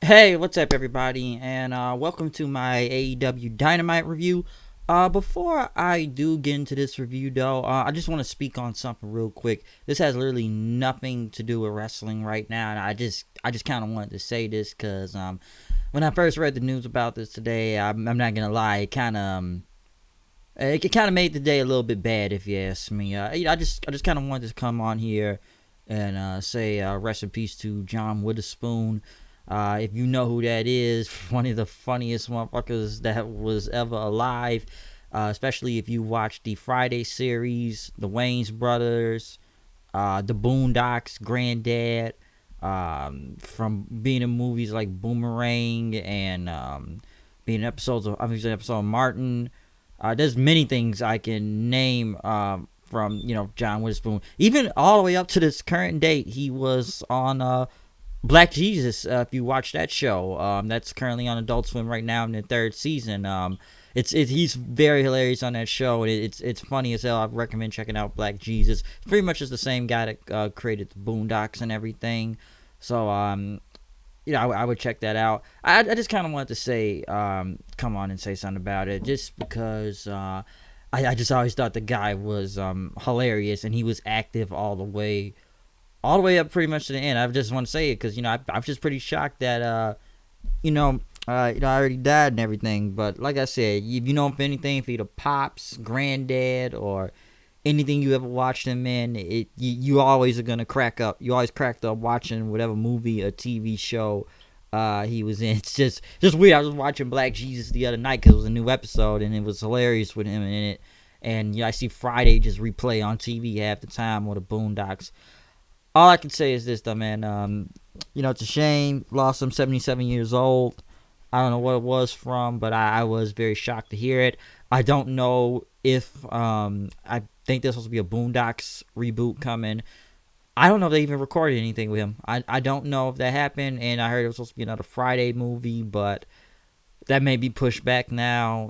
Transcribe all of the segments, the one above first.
Hey, what's up, everybody, and welcome to my AEW Dynamite review. Before I do get into this review, though, I just want to speak on something real quick. This has literally nothing to do with wrestling right now, and I just kind of wanted to say this because when I first read the news about this today, I'm not gonna lie, it kind of made the day a little bit bad, if you ask me. I just kind of wanted to come on here and say rest in peace to John Witherspoon. If you know who that is, one of the funniest motherfuckers that was ever alive, especially if you watch the Friday series, the Wayans Brothers, the Boondocks, Granddad, from being in movies like Boomerang and being in episodes of, obviously, episode of Martin. There's many things I can name from John Witherspoon, even all the way up to this current date. He was on Black Jesus, if you watch that show, that's currently on Adult Swim right now in the third season. He's very hilarious on that show, and it's funny as hell. I recommend checking out Black Jesus. Pretty much is the same guy that created the Boondocks and everything. So I would check that out. I just kind of wanted to say, come on and say something about it, just because I just always thought the guy was hilarious, and he was active all the way up pretty much to the end. I just want to say it because I'm just pretty shocked that I already died and everything. But like I said, if anything, for either Pops, Granddad, or anything you ever watched him in, you always are gonna crack up. You always cracked up watching whatever movie or TV show he was in. It's just weird. I was watching Black Jesus the other night because it was a new episode and it was hilarious with him in it. And I see Friday just replay on TV half the time, or the Boondocks. All I can say is this, though, man. It's a shame. Lost him, 77 years old. I don't know what it was from, but I was very shocked to hear it. I don't know if I think there's supposed to be a Boondocks reboot coming. I don't know if they even recorded anything with him. I don't know if that happened, and I heard it was supposed to be another Friday movie, but that may be pushed back now,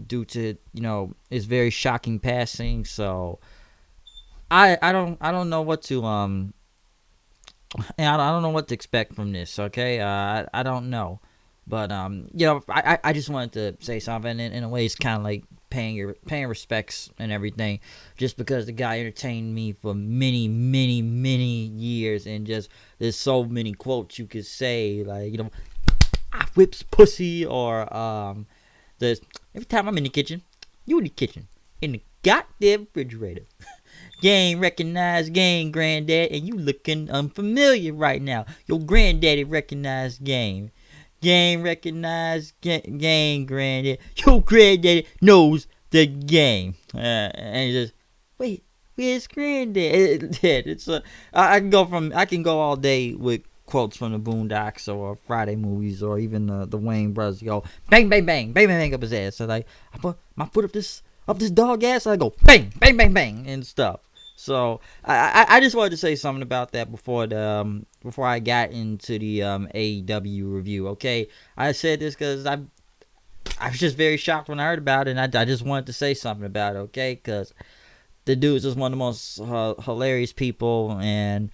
due to, his very shocking passing. So I don't know what to and I don't know what to expect from this, okay? I don't know. But, I just wanted to say something. In a way, it's kind of like paying respects and everything. Just because the guy entertained me for many, many, many years. And just, there's so many quotes you could say. Like, I whips pussy. Or, there's, every time I'm in the kitchen, you in the kitchen. In the goddamn refrigerator. Gang recognized gang, Granddad, and you looking unfamiliar right now. Your granddaddy recognized gang. Gang recognized gang, Granddad. Your granddaddy knows the game. And just, wait, where's Granddad? I can go all day with quotes from the Boondocks or Friday movies or even the Wayans Brothers. Go bang, bang, bang, bang, bang, bang up his ass. So like, I put my foot up this dog ass, I go bang, bang, bang, bang, and stuff. So I just wanted to say something about that before I got into the AEW review. Okay, I said this because I was just very shocked when I heard about it, and I just wanted to say something about it. Okay, because the dude is just one of the most hilarious people, and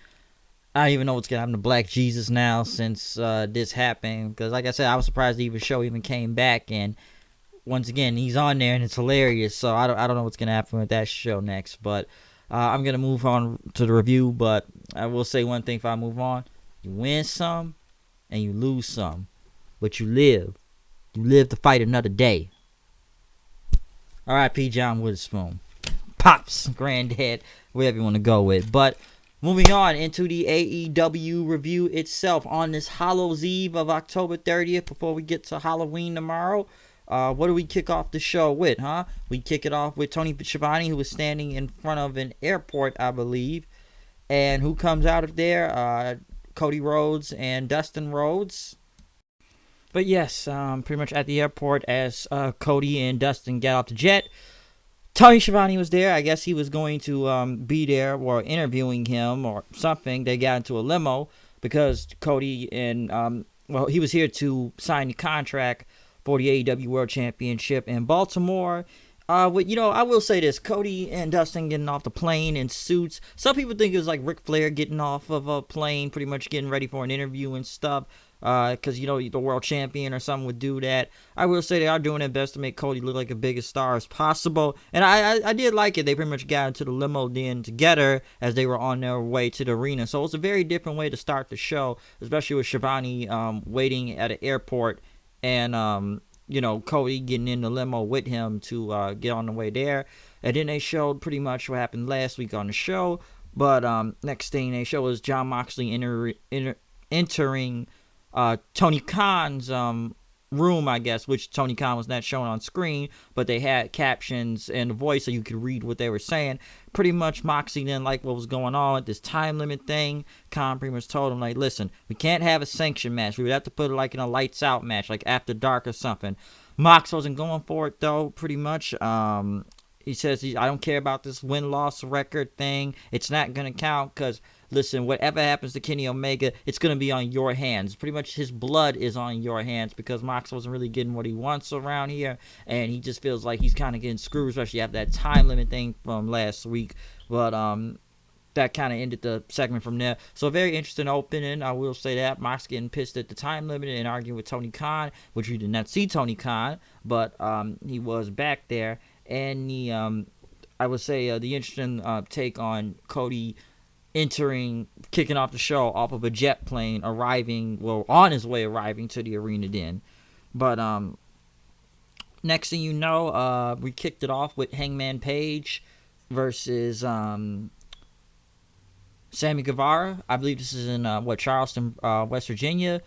I don't even know what's gonna happen to Black Jesus now since this happened. Because like I said, I was surprised the show even came back, and once again he's on there and it's hilarious. So I don't know what's gonna happen with that show next, but. I'm going to move on to the review, but I will say one thing if I move on. You win some and you lose some, but you live. You live to fight another day. R.I.P. John Witherspoon. Pops, Granddad, wherever you want to go with. But moving on into the AEW review itself on this Hallows Eve of October 30th before we get to Halloween tomorrow. What do we kick off the show with, huh? We kick it off with Tony Schiavone, who was standing in front of an airport, I believe. And who comes out of there? Cody Rhodes and Dustin Rhodes. But yes, pretty much at the airport as Cody and Dustin get off the jet. Tony Schiavone was there. I guess he was going to be there or interviewing him or something. They got into a limo because Cody and, he was here to sign the contract for the AEW World Championship in Baltimore. I will say this: Cody and Dustin getting off the plane in suits. Some people think it was like Ric Flair getting off of a plane, pretty much getting ready for an interview and stuff. Because the world champion or something would do that. I will say they are doing their best to make Cody look like the biggest star as possible, and I did like it. They pretty much got into the limo then together as they were on their way to the arena. So it's a very different way to start the show, especially with Shivani waiting at an airport and Cody getting in the limo with him to get on the way there. And then they showed pretty much what happened last week on the show. But next thing they show is Jon Moxley entering Tony Khan's room, I guess, which Tony Khan was not shown on screen, but they had captions and the voice so you could read what they were saying. Pretty much Moxley didn't like what was going on with this time limit thing. Khan pretty much told him, like, listen, we can't have a sanction match. We would have to put it like in a lights out match, like after dark or something. Mox wasn't going for it though, pretty much. He says, I don't care about this win-loss record thing. It's not going to count because, listen, whatever happens to Kenny Omega, it's going to be on your hands. Pretty much his blood is on your hands because Mox wasn't really getting what he wants around here, and he just feels like he's kind of getting screwed, especially after that time limit thing from last week. But that kind of ended the segment from there. So a very interesting opening, I will say that. Mox getting pissed at the time limit and arguing with Tony Khan, which we did not see Tony Khan, but he was back there. And I would say the interesting take on Cody kicking off the show off of a jet plane, on his way arriving to the arena then. But next thing you know, we kicked it off with Hangman Page versus Sammy Guevara. I believe this is in Charleston, West Virginia.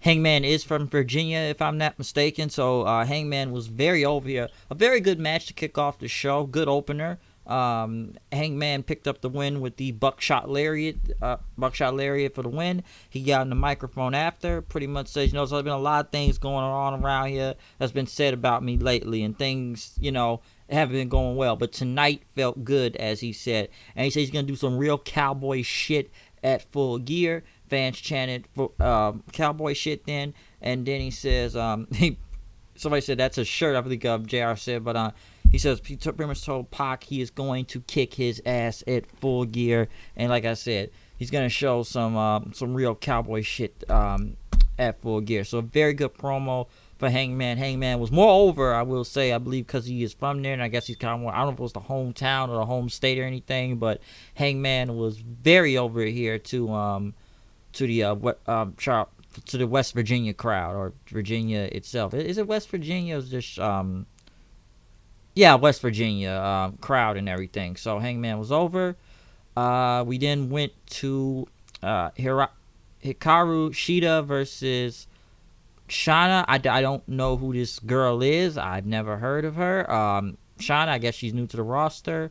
Hangman is from Virginia, if I'm not mistaken. So Hangman was very over here. A very good match to kick off the show. Good opener. Hangman picked up the win with the buckshot lariat for the win. He got on the microphone after, pretty much says, there's been a lot of things going on around here that's been said about me lately, and things, haven't been going well. But tonight felt good, as he said. And he said he's going to do some real cowboy shit at Full Gear. Fans chanted cowboy shit then, and then he says somebody said that's a shirt, I think JR said, but he says he pretty much told Pac he is going to kick his ass at Full Gear, and like I said, he's going to show some real cowboy shit at Full Gear. So a very good promo for Hangman. Hangman was more over, I will say, I believe, because he is from there, and I guess he's kind of more, I don't know if it was the hometown or the home state or anything, but Hangman was very over here to the West Virginia crowd, or Virginia itself. Is it West Virginia? Or is just West Virginia crowd and everything. So Hangman was over. We then went to Hikaru Shida versus Shana. I don't know who this girl is. I've never heard of her. Shana, I guess she's new to the roster.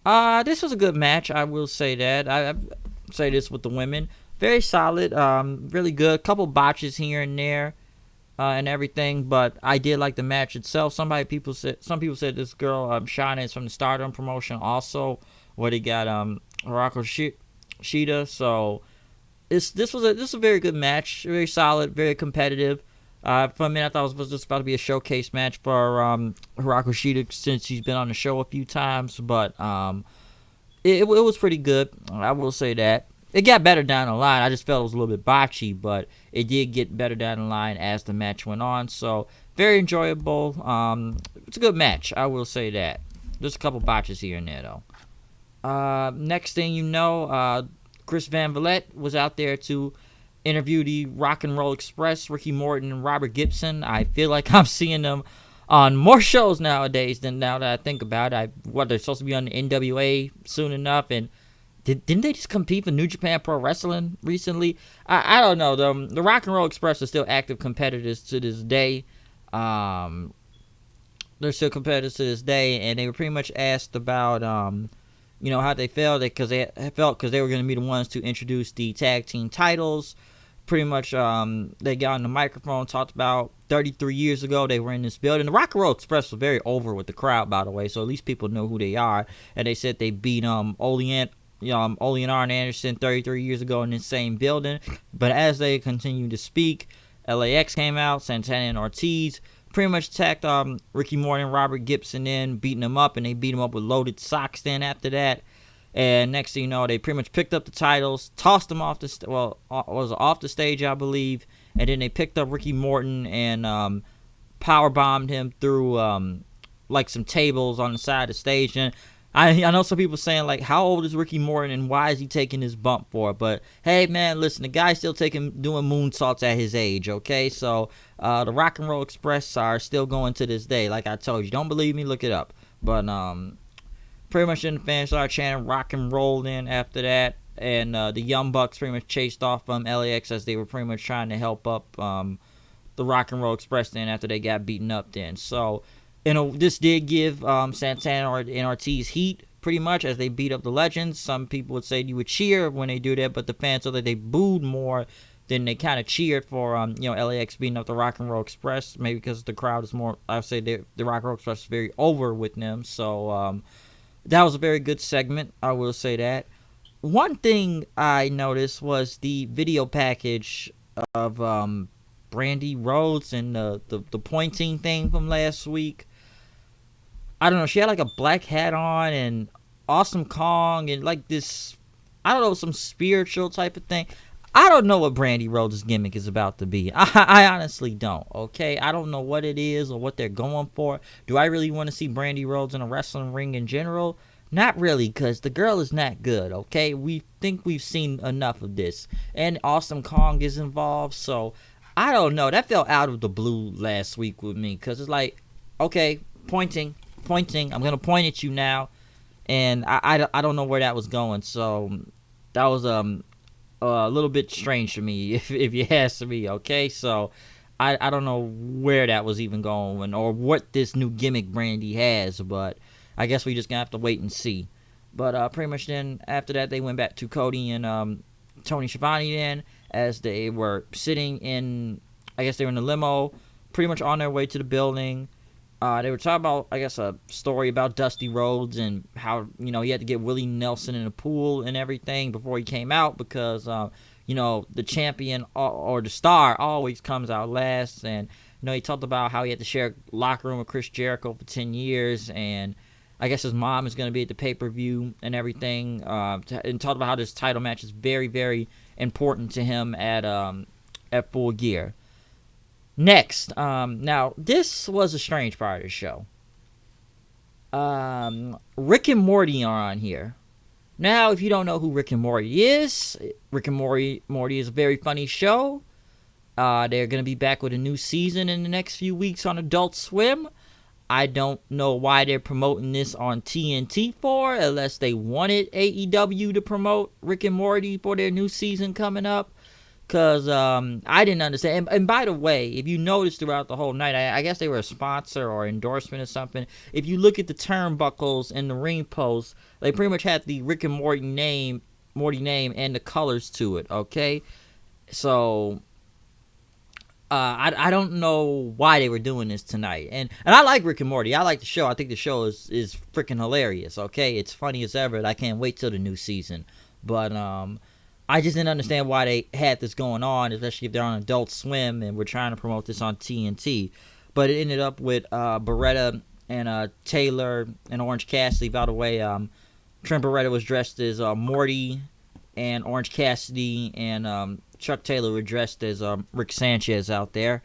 This was a good match, I will say that. I say this with the women. Very solid, really good. Couple botches here and there, and everything, but I did like the match itself. Some people said this girl, Shana, is from the Stardom promotion also, where they got Morocco Shida. So this was a very good match, very solid, very competitive. For a minute, I thought it was just about to be a showcase match for Morocco Shida, since she's been on the show a few times, but it was pretty good. I will say that. It got better down the line. I just felt it was a little bit botchy, but it did get better down the line as the match went on. So, very enjoyable. It's a good match, I will say that. Just a couple botches here and there, though. Next thing you know, Chris Van Vliet was out there to interview the Rock and Roll Express, Ricky Morton and Robert Gibson. I feel like I'm seeing them on more shows nowadays than now that I think about it. They're supposed to be on the NWA soon enough, and didn't they just compete for New Japan Pro Wrestling recently? I don't know, though. The Rock and Roll Express are still active competitors to this day. They're still competitors to this day, and they were pretty much asked about, how they felt, because they were going to be the ones to introduce the tag team titles. Pretty much, they got on the microphone, talked about 33 years ago they were in this building. The Rock and Roll Express was very over with the crowd, by the way, so at least people know who they are. And they said they beat Ole and Arn Anderson 33 years ago in the same building. But as they continue to speak, LAX came out, Santana and Ortiz pretty much attacked Ricky Morton and Robert Gibson in, beating them up, and they beat them up with loaded socks then after that. And next thing you know, they pretty much picked up the titles, tossed them off the off the stage, I believe, and then they picked up Ricky Morton and power bombed him through like some tables on the side of the stage. And I know some people saying, like, how old is Ricky Morton and why is he taking this bump for? But hey, man, listen, the guy's still doing moonsaults at his age, okay? So the Rock and Roll Express are still going to this day. Like I told you, don't believe me, look it up. But pretty much then the fans started chanting rock and roll then after that. And the Young Bucks pretty much chased off from LAX as they were pretty much trying to help up the Rock and Roll Express then after they got beaten up then. So, this did give Santana and Ortiz heat pretty much as they beat up the Legends. Some people would say you would cheer when they do that, but the fans said that they booed more than they kind of cheered for LAX beating up the Rock and Roll Express. Maybe because the crowd is more, I would say the Rock and Roll Express is very over with them. So that was a very good segment, I will say that. One thing I noticed was the video package of Brandy Rhodes and the pointing thing from last week. I don't know, she had like a black hat on and Awesome Kong and like this, I don't know, some spiritual type of thing. I don't know what Brandy Rhodes' gimmick is about to be. I honestly don't, okay? I don't know what it is or what they're going for. Do I really want to see Brandy Rhodes in a wrestling ring in general? Not really, because the girl is not good, okay? We think we've seen enough of this. And Awesome Kong is involved, so I don't know. That fell out of the blue last week with me, because it's like, okay, pointing. I'm going to point at you now. And I don't know where that was going. So that was a little bit strange to me, if you ask me, okay? So I don't know where that was even going or what this new gimmick Brandy has. But I guess we just going to have to wait and see. But pretty much then after that, they went back to Cody and Tony Schiavone then as they were sitting in, I guess they were in the limo, pretty much on their way to the building. They were talking about, I guess, a story about Dusty Rhodes and how, he had to get Willie Nelson in the pool and everything before he came out because, the champion or the star always comes out last. And, he talked about how he had to share a locker room with Chris Jericho for 10 years. And I guess his mom is going to be at the pay-per-view and everything. And talked about how this title match is very, very important to him at Full Gear. Next, now this was a strange part of the show. Rick and Morty are on here. Now, if you don't know who Rick and Morty is, Rick and Morty is a very funny show. They're going to be back with a new season in the next few weeks on Adult Swim. I don't know why they're promoting this on TNT for, unless they wanted AEW to promote Rick and Morty for their new season coming up. Because I didn't understand. And by the way, if you noticed throughout the whole night, I guess they were a sponsor or endorsement or something. If you look at the turnbuckles and the ring posts, they pretty much had the Rick and Morty name and the colors to it, okay? So I don't know why they were doing this tonight. And I like Rick and Morty. I like the show. I think the show is freaking hilarious, okay? It's funny as ever. And I can't wait till the new season. But I just didn't understand why they had this going on, especially if they're on Adult Swim and we're trying to promote this on TNT. But it ended up with Beretta and Taylor and Orange Cassidy. By the way, Trent Beretta was dressed as Morty, and Orange Cassidy and Chuck Taylor were dressed as Rick Sanchez out there.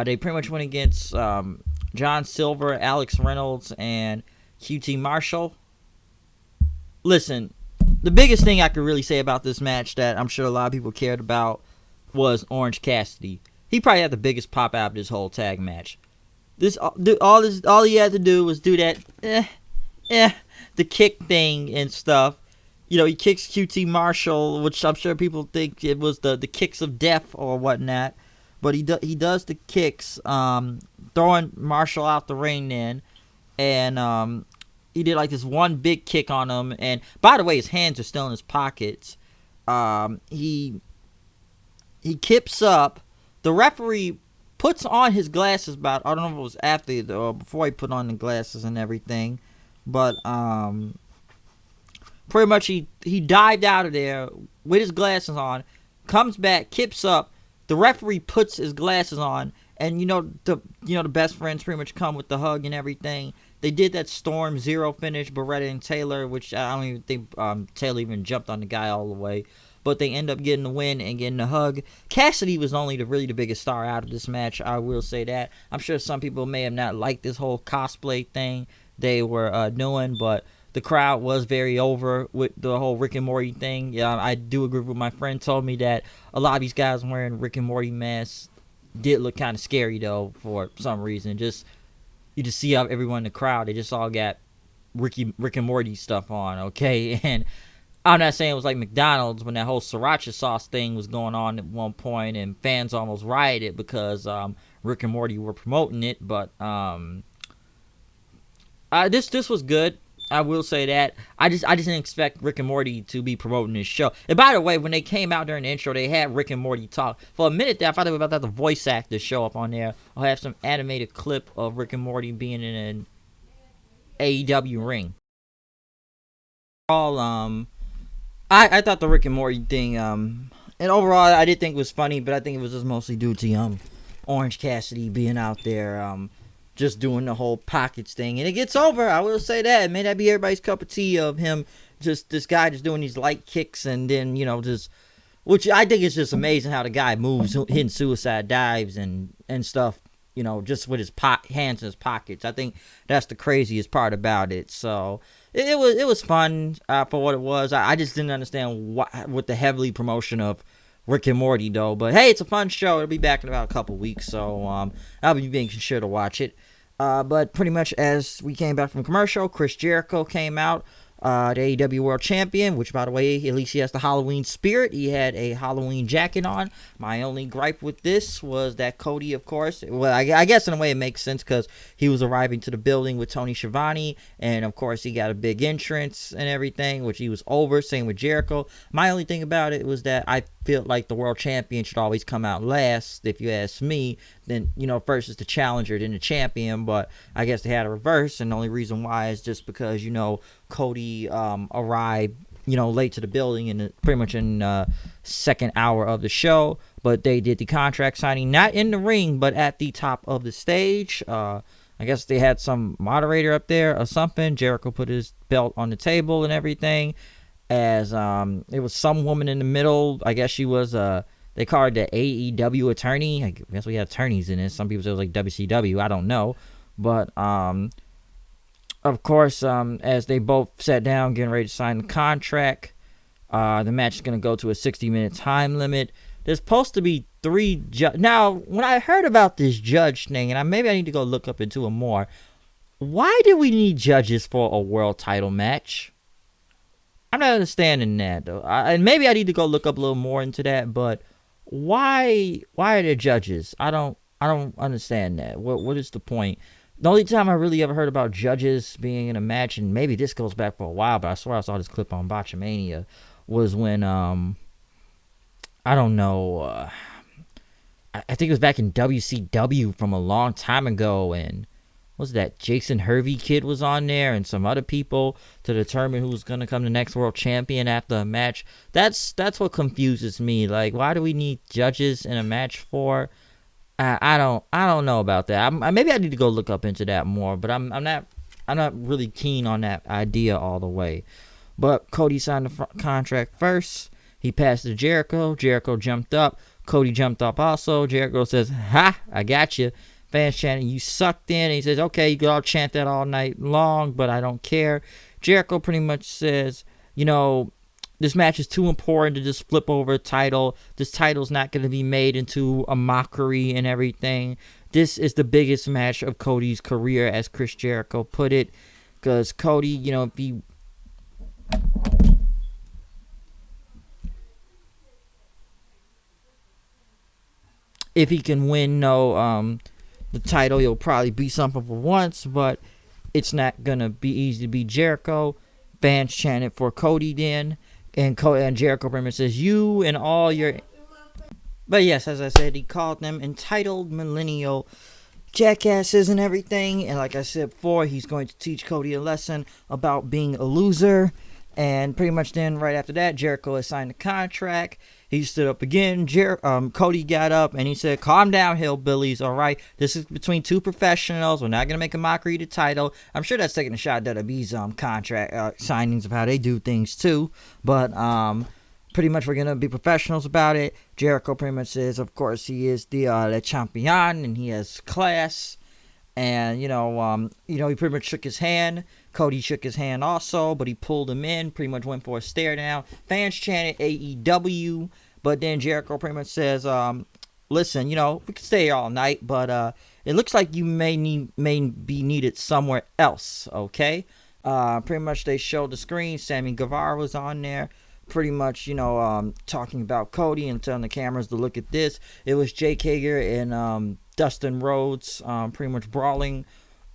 They pretty much went against John Silver, Alex Reynolds, and QT Marshall. Listen, the biggest thing I could really say about this match that I'm sure a lot of people cared about was Orange Cassidy. He probably had the biggest pop out of this whole tag match. All he had to do was do that, the kick thing and stuff. He kicks QT Marshall, which I'm sure people think it was the kicks of death or whatnot. But he does the kicks, throwing Marshall out the ring then, and he did like this one big kick on him, and by the way, his hands are still in his pockets. He kips up. The referee puts on his glasses. I don't know if it was after or before he put on the glasses and everything, but pretty much he dived out of there with his glasses on, comes back, kips up, the referee puts his glasses on, and the best friends pretty much come with the hug and everything. They did that Storm Zero finish, Beretta and Taylor, which I don't even think Taylor even jumped on the guy all the way. But they end up getting the win and getting the hug. Cassidy was only really the biggest star out of this match, I will say that. I'm sure some people may have not liked this whole cosplay thing they were doing, but the crowd was very over with the whole Rick and Morty thing. Yeah, I do agree with my friend told me that a lot of these guys wearing Rick and Morty masks did look kind of scary, though, for some reason. You just see how everyone in the crowd, they just all got Rick and Morty stuff on, okay? And I'm not saying it was like McDonald's when that whole sriracha sauce thing was going on at one point and fans almost rioted because Rick and Morty were promoting it, but this was good. I will say that. I just didn't expect Rick and Morty to be promoting this show. And by the way, when they came out during the intro, they had Rick and Morty talk. For a minute there, I thought they were about to have the voice actors show up on there. I'll have some animated clip of Rick and Morty being in an AEW ring. I thought the Rick and Morty thing, and overall, I did think it was funny, but I think it was just mostly due to Orange Cassidy being out there, just doing the whole pockets thing, and it gets over. I will say that. It may not be everybody's cup of tea of him, just this guy just doing these light kicks, and then which I think is just amazing how the guy moves, hitting suicide dives and stuff. Just with his hands in his pockets. I think that's the craziest part about it. So it was fun for what it was. I just didn't understand what the heavily promotion of Rick and Morty though. But hey, it's a fun show. It'll be back in about a couple weeks, so I'll be being sure to watch it. But pretty much as we came back from commercial, Chris Jericho came out. The AEW World Champion, which, by the way, at least he has the Halloween spirit. He had a Halloween jacket on. My only gripe with this was that Cody, of course, well, I guess in a way it makes sense because he was arriving to the building with Tony Schiavone, and of course he got a big entrance and everything, which he was over. Same with Jericho. My only thing about it was that I feel like the World Champion should always come out last, if you ask me. Then, first is the challenger, then the champion, but I guess they had a reverse, and the only reason why is just because, Cody arrived, late to the building and pretty much in second hour of the show, but they did the contract signing not in the ring, but at the top of the stage. I guess they had some moderator up there or something. Jericho put his belt on the table and everything, as it was some woman in the middle. I guess she was they called her the AEW attorney. I guess we had attorneys in it. Some people say it was like WCW. I don't know. But, of course, as they both sat down getting ready to sign the contract, the match is going to go to a 60-minute time limit. There's supposed to be 3 judges. Now, when I heard about this judge thing, and maybe I need to go look up into it more, why do we need judges for a world title match? I'm not understanding that, though. And maybe I need to go look up a little more into that, but why are there judges? I don't understand that. What is the point? The only time I really ever heard about judges being in a match, and maybe this goes back for a while, but I swear I saw this clip on Botchamania, was when I don't know, I think it was back in WCW from a long time ago, and what was that, Jason Hervey kid was on there and some other people to determine who's going to come the next world champion after a match. That's what confuses me. Like, why do we need judges in a match for? I don't know about that. Maybe I need to go look up into that more, but I'm not really keen on that idea all the way. But Cody signed the contract first. He passed to Jericho. Jericho jumped up. Cody jumped up also. Jericho says, "Ha, I got you." Fans chanting, "You sucked in." And he says, "Okay, you can all chant that all night long, but I don't care." Jericho pretty much says, this match is too important to just flip over a title. This title's not going to be made into a mockery and everything. This is the biggest match of Cody's career, as Chris Jericho put it. Because Cody, if he can win the title, he'll probably beat something for once, but it's not going to be easy to beat Jericho. Fans chanted for Cody then. And Jericho pretty much says, "You and all your..." But yes, as I said, he called them entitled millennial jackasses and everything. And like I said before, he's going to teach Cody a lesson about being a loser. And pretty much then, right after that, Jericho has signed the contract. He stood up again. Cody got up and he said, "Calm down, hillbillies. All right, this is between two professionals. We're not gonna make a mockery of the title." I'm sure that's taking a shot at WWE's contract signings of how they do things too. But pretty much we're gonna be professionals about it. Jericho pretty much says, of course, he is the Le Champion and he has class. And he pretty much shook his hand. Cody shook his hand also, but he pulled him in. Pretty much went for a stare down. Fans chanted AEW, but then Jericho pretty much says, "Listen, we could stay all night, but it looks like you may be needed somewhere else." Okay. Pretty much they showed the screen. Sammy Guevara was on there. Pretty much, talking about Cody and telling the cameras to look at this. It was Jake Hager and Dustin Rhodes pretty much brawling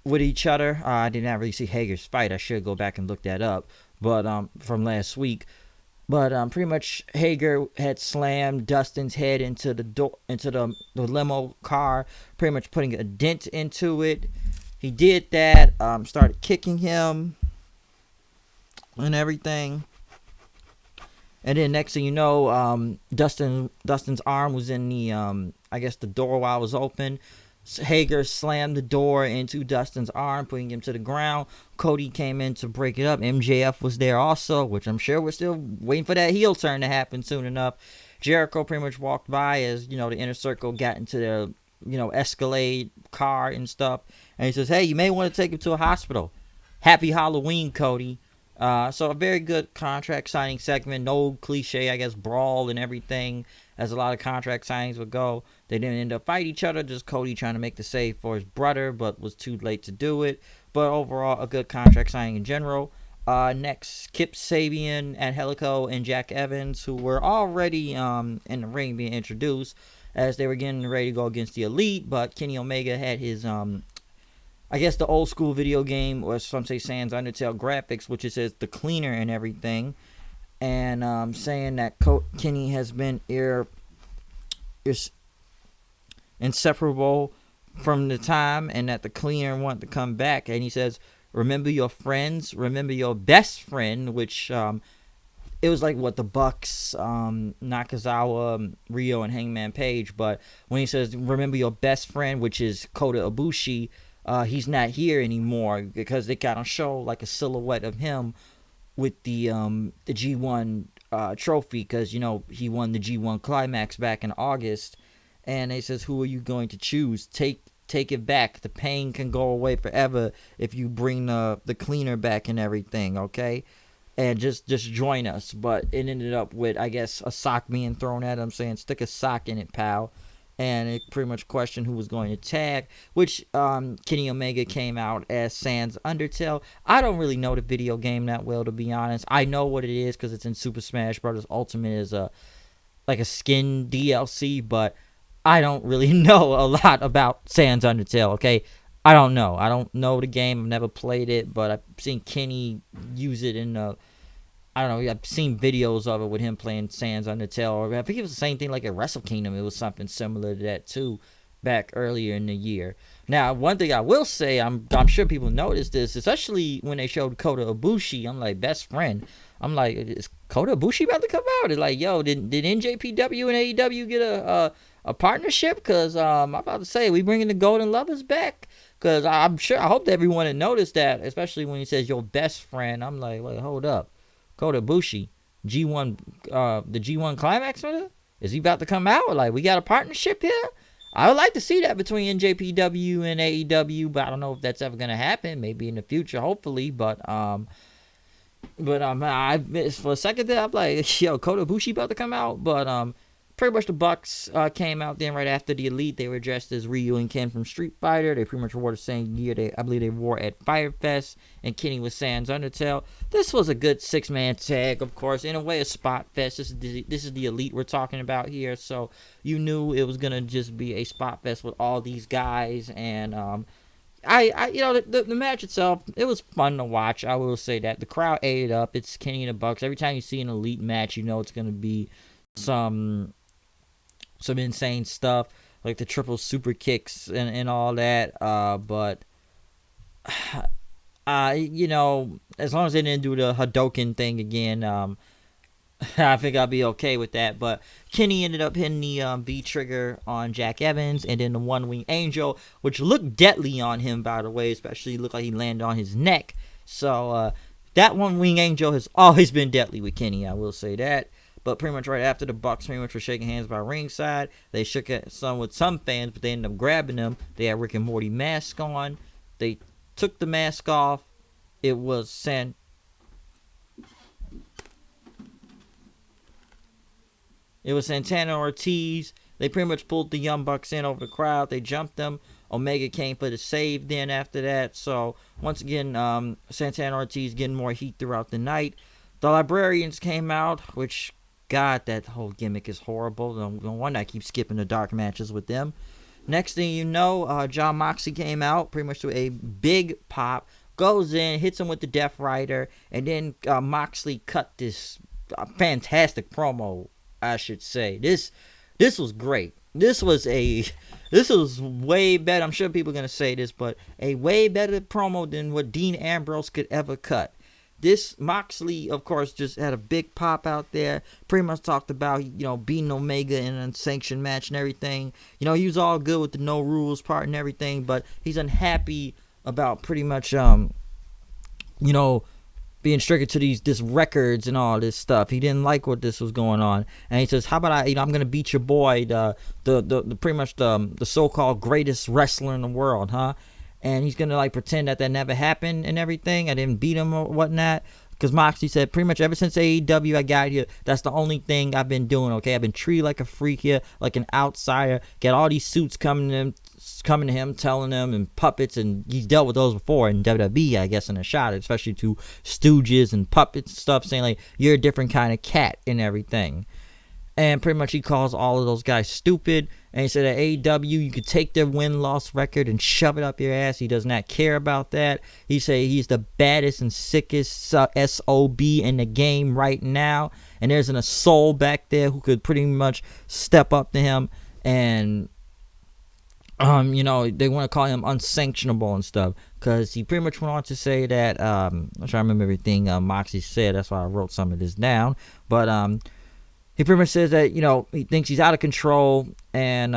with each other. I did not really see Hager's fight. I should go back and look that up. But from last week. But pretty much Hager had slammed Dustin's head into the limo car, pretty much putting a dent into it. He did that. Started kicking him and everything. And then next thing you know, Dustin's arm was in the the door while it was open. Hager slammed the door into Dustin's arm, putting him to the ground. Cody came in to break it up. MJF was there also, which I'm sure we're still waiting for that heel turn to happen soon enough. Jericho pretty much walked by as, the Inner Circle got into their, Escalade car and stuff. And he says, "Hey, you may want to take him to a hospital. Happy Halloween, Cody." So a very good contract signing segment. No cliche, brawl and everything, as a lot of contract signings would go. They didn't end up fighting each other. Just Cody trying to make the save for his brother, but was too late to do it. But overall, a good contract signing in general. Next, Kip Sabian, Angelico, and Jack Evans, who were already in the ring being introduced as they were getting ready to go against the Elite. But Kenny Omega had his the old school video game, or some say Sans Undertale graphics, which it says the cleaner and everything, and saying that Kenny has been inseparable from the time, and that the cleaner wanted to come back. And he says, "Remember your friends, remember your best friend," which it was like what the Bucks, Nakazawa, Rio, and Hangman Page. But when he says, "Remember your best friend," which is Kota Ibushi, he's not here anymore, because they kind of show like a silhouette of him with the G1 trophy, because he won the G1 Climax back in August. And he says, "Who are you going to choose? Take it back. The pain can go away forever if you bring the cleaner back and everything, okay? And just join us." But it ended up with, a sock being thrown at him, saying, "Stick a sock in it, pal." And it pretty much questioned who was going to tag, which Kenny Omega came out as Sans Undertale. I don't really know the video game that well, to be honest. I know what it is because it's in Super Smash Bros. Ultimate as a skin DLC, but I don't really know a lot about Sans Undertale, okay? I don't know. I don't know the game. I've never played it, but I've seen Kenny use it in I've seen videos of it with him playing Sans Undertale. Or I think it was the same thing like at Wrestle Kingdom. It was something similar to that too, back earlier in the year. Now, one thing I will say, I'm sure people noticed this, especially when they showed Kota Ibushi. I'm like, best friend. I'm like, is Kota Ibushi about to come out? It's like, yo, did NJPW and AEW get a partnership? Because I'm about to say, we bringing the Golden Lovers back. Because I hope that everyone had noticed that, especially when he says your best friend. I'm like, wait, hold up. Kota Ibushi, G1, the G1 Climax winner? Is he about to come out? Like, we got a partnership here? I would like to see that between NJPW and AEW, but I don't know if that's ever gonna happen. Maybe in the future, hopefully. But for a second there, I'm like, yo, Kota Ibushi about to come out. But pretty much the Bucks came out then right after the Elite. They were dressed as Ryu and Ken from Street Fighter. They pretty much wore the same gear I believe they wore at Firefest, and Kenny was Sans Undertale. This was a good 6-man tag, of course. In a way, a spot fest. This is the Elite we're talking about here, so you knew it was gonna just be a spot fest with all these guys. And the match itself, it was fun to watch. I will say that the crowd ate it up. It's Kenny and the Bucks. Every time you see an Elite match, you know it's gonna be some insane stuff, like the triple super kicks and all that. But as long as they didn't do the Hadoken thing again, I think I'll be okay with that. But Kenny ended up hitting the V trigger on Jack Evans, and then the One Wing Angel, which looked deadly on him, by the way. Especially looked like he landed on his neck. So that One Wing Angel has always been deadly with Kenny. I will say that. But pretty much right after the Bucks pretty much were shaking hands by ringside, they shook some with some fans, but they ended up grabbing them. They had Rick and Morty mask on. They took the mask off. It was Santana Ortiz. They pretty much pulled the Young Bucks in over the crowd. They jumped them. Omega came for the save then after that. So, once again, Santana Ortiz getting more heat throughout the night. The Librarians came out, which, God, that whole gimmick is horrible. No wonder I keep skipping the dark matches with them. Next thing you know, John Moxley came out pretty much to a big pop. Goes in, hits him with the Death Rider. And then Moxley cut this fantastic promo, I should say. This was great. This was way better. I'm sure people are gonna say this, but a way better promo than what Dean Ambrose could ever cut. This Moxley, of course, just had a big pop out there. Pretty much talked about, beating Omega in an unsanctioned match and everything. He was all good with the no rules part and everything, but he's unhappy about pretty much, being stricken to this records and all this stuff. He didn't like what this was going on, and he says, "How about I'm gonna beat your boy, the pretty much the so-called greatest wrestler in the world, huh?" And he's gonna pretend that never happened and everything. I didn't beat him or whatnot. Because Moxley said, pretty much ever since AEW I got here, that's the only thing I've been doing, okay? I've been treated like a freak here, like an outsider. Got all these suits coming to him, telling him, and puppets, and he's dealt with those before in WWE, I guess, in a shot, especially to stooges and puppets and stuff, saying, you're a different kind of cat and everything. And pretty much he calls all of those guys stupid. And he said at AEW, you could take their win-loss record and shove it up your ass. He does not care about that. He say he's the baddest and sickest SOB in the game right now. And there's a soul back there who could pretty much step up to him. And, they want to call him unsanctionable and stuff. Because he pretty much went on to say that, I'm trying to remember everything Moxie said. That's why I wrote some of this down. But, he pretty much says that, he thinks he's out of control and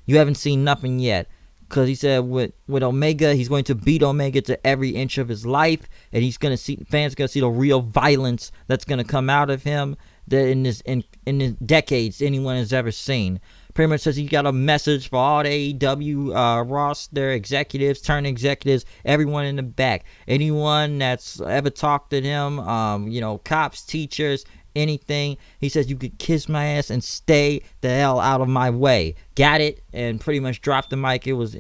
you haven't seen nothing yet. Because he said with Omega, he's going to beat Omega to every inch of his life. And fans going to see the real violence that's going to come out of him that in the decades anyone has ever seen. Pretty much says he got a message for all the AEW roster executives, turn executives, everyone in the back. Anyone that's ever talked to him, cops, teachers, anything. He says you could kiss my ass and stay the hell out of my way. Got it? And pretty much dropped the mic. It was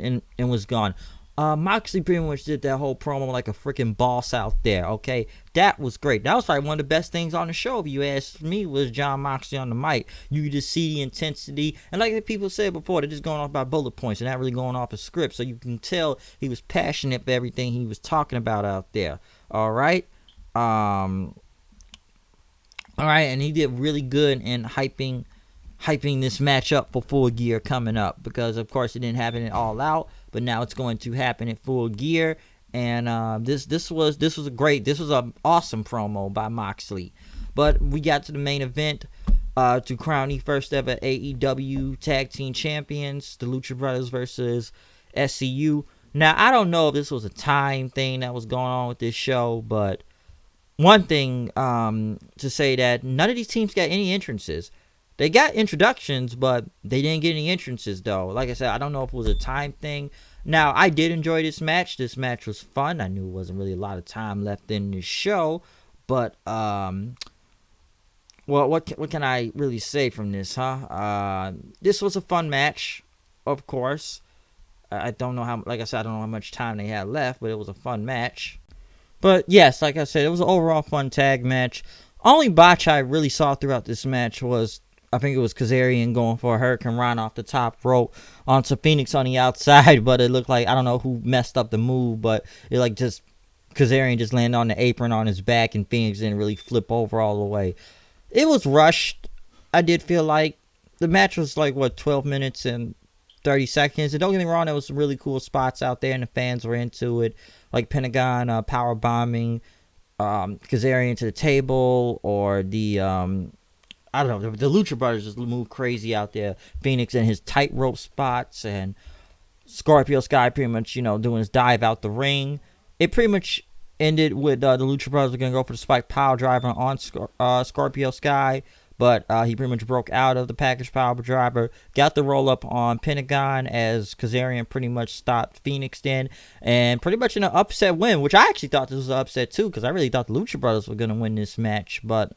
gone. Moxley pretty much did that whole promo like a freaking boss out there. Okay, that was great. That was probably one of the best things on the show, if you ask me, was John Moxley on the mic. You could just see the intensity, and like the people said before, they're just going off by bullet points and not really going off a script. So you can tell he was passionate for everything he was talking about out there. All right. All right, and he did really good in hyping this match up for Full Gear coming up, because of course it didn't happen at All Out, but now it's going to happen at Full Gear. And this was an awesome promo by Moxley. But we got to the main event to crown the first ever AEW Tag Team Champions, the Lucha Brothers versus SCU. Now I don't know if this was a time thing that was going on with this show, but one thing to say that none of these teams got any entrances. They got introductions, but they didn't get any entrances, though. Like I said, I don't know if it was a time thing. Now, I did enjoy this match. This match was fun. I knew it wasn't really a lot of time left in this show. But, well, what can I really say from this, huh? This was a fun match, of course. I don't know how, like I said, I don't know how much time they had left, but it was a fun match. But yes, like I said, it was an overall fun tag match. Only botch I really saw throughout this match was, I think it was Kazarian going for a Hurricane Run off the top rope onto Phoenix on the outside, but it looked like, I don't know who messed up the move, but it Kazarian just landed on the apron on his back and Phoenix didn't really flip over all the way. It was rushed. I did feel like the match was 12 minutes and 30 seconds. And don't get me wrong, there was some really cool spots out there and the fans were into it. Like Pentagon power bombing Kazarian to the table, or the I don't know. The Lucha Brothers just move crazy out there. Phoenix and his tightrope spots, and Scorpio Sky pretty much, doing his dive out the ring. It pretty much ended with the Lucha Brothers were going to go for the spike pile driver on Scorpio Sky, but he pretty much broke out of the package pile driver, got the roll up on Pentagon as Kazarian pretty much stopped Phoenix then, and pretty much in an upset win, which I actually thought this was an upset too, because I really thought the Lucha Brothers were going to win this match, but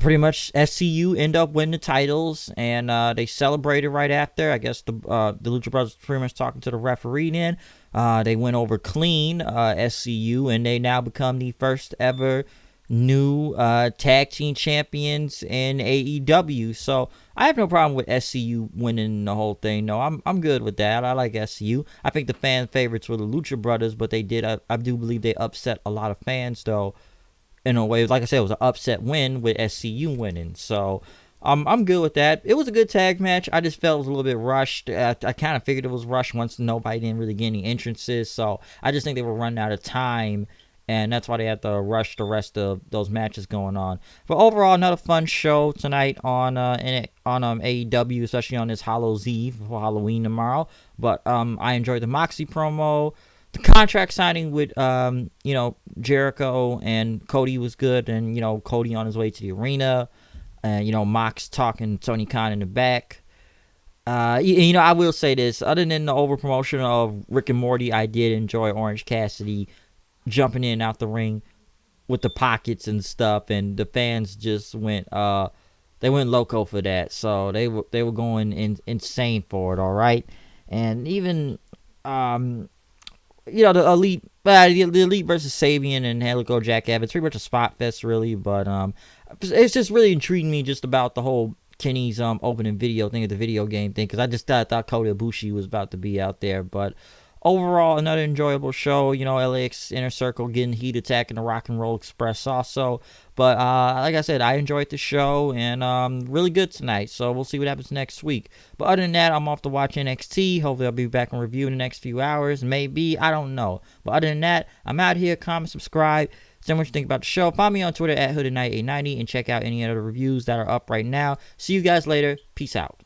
pretty much SCU end up winning the titles, and they celebrated right after. I guess the Lucha Brothers pretty much talking to the referee then. They went over clean, SCU, and they now become the first ever new tag team champions in AEW. So I have no problem with SCU winning the whole thing. No, I'm good with that. I like SCU. I think the fan favorites were the Lucha Brothers, but they did. I do believe they upset a lot of fans though. In a way, like I said, it was an upset win with SCU winning. So I'm good with that. It was a good tag match. I just felt it was a little bit rushed. I kind of figured it was rushed once nobody didn't really get any entrances. So I just think they were running out of time, and that's why they had to rush the rest of those matches going on. But overall, another fun show tonight on AEW, especially on this Hallows Eve for Halloween tomorrow. But I enjoyed the Moxley promo. The contract signing with Jericho and Cody was good, and Cody on his way to the arena, and Mox talking Tony Khan in the back. I will say this: other than the over promotion of Rick and Morty, I did enjoy Orange Cassidy jumping in and out the ring with the pockets and stuff, and the fans just went loco for that. So they were going insane for it. All right, and even the Elite versus Sabian and Helico Jack Abbott. It's pretty much a spot fest, really. But it's just really intriguing me just about the whole Kenny's opening video thing, of the video game thing, because I just thought Kota Ibushi was about to be out there. But overall, another enjoyable show. LAX Inner Circle getting heat, attacking the Rock and Roll Express also. But like I said, I enjoyed the show, and really good tonight. So we'll see what happens next week. But other than that, I'm off to watch NXT. Hopefully I'll be back and review in the next few hours. Maybe. I don't know. But other than that, I'm out here. Comment, subscribe. Tell me what you think about the show. Find me on Twitter at HoodedKnight890 and check out any other reviews that are up right now. See you guys later. Peace out.